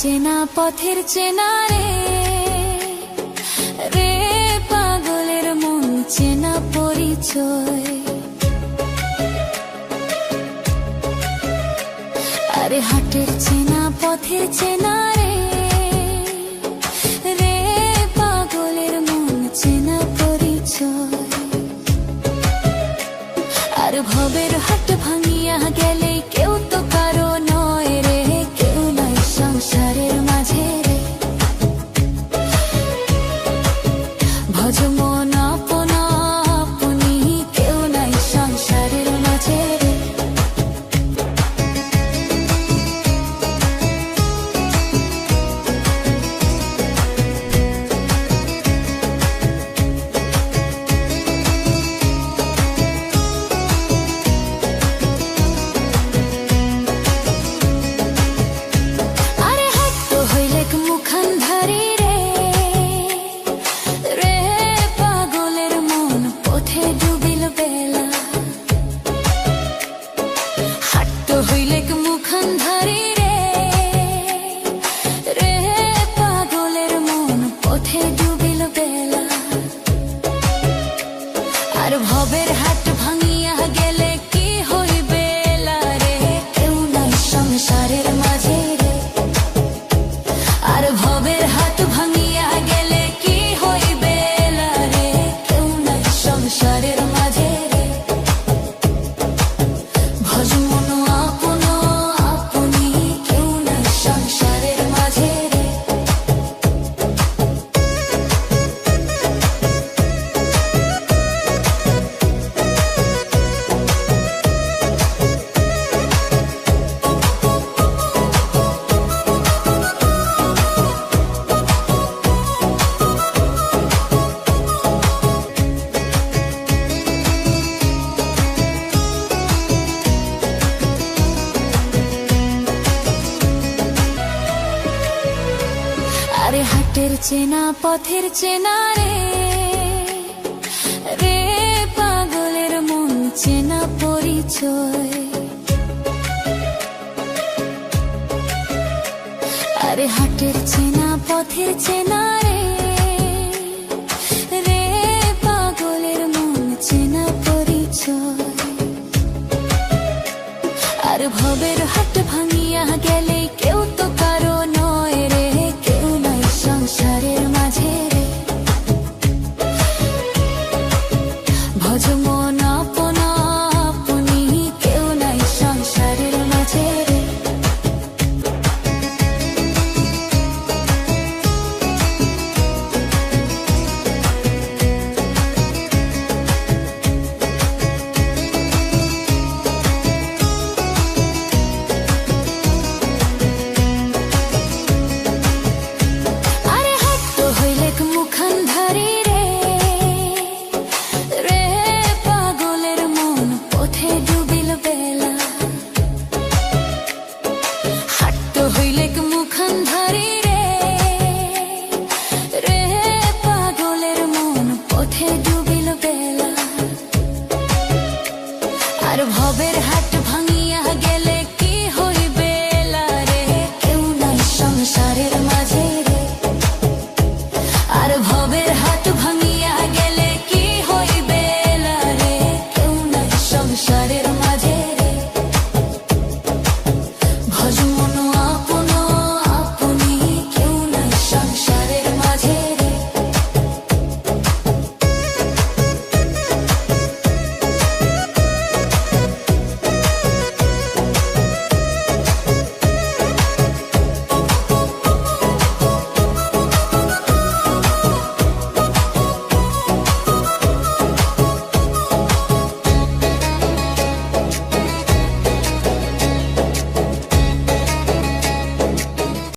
চেনা পথের চেনা রে, রে পাগলের মন চেনা পরিচয়। আরে হাটের চেনা পথের চেনা রে, রে পাগলের মন চেনা পরিচয়। আর ভবের হাট ভাঙিয়া গেলে কেউ তো কারো নয় রে, কেউ নাই সংসারের মাঝে রে। ভজ মন আপনা আপনি, কেউ নাই সংসারের মাঝে রে। আর ভবের হাট ভাঙিয়া গেলে কি হইবে রে, কেউ নাই সংসারের মাঝে রে। আর ভবের হাট ভাঙিয়া গেলে কি হইবে রে, কেউ নাই সংসারের মাঝে রে। ভজ মন আপন আপনি, কেউ নাই সংসারের মাঝে রে। আরে হাটের চেনা পথের চেনা রে, রে পাগলের মন চেনা পরিচয়। আরে হাটের চেনা পথের চেনা রে, রে পাগলের মন চেনা পরিচয়। আর ভবের হাট ভাঙিয়া গেলে কেউ তো কারো নয় রে, কেউ নাই সংসারের মাঝে রে। ভজ মন আপনা আপনি, কেউ নাই সংসারের মাঝে রে। আর ভবের হাট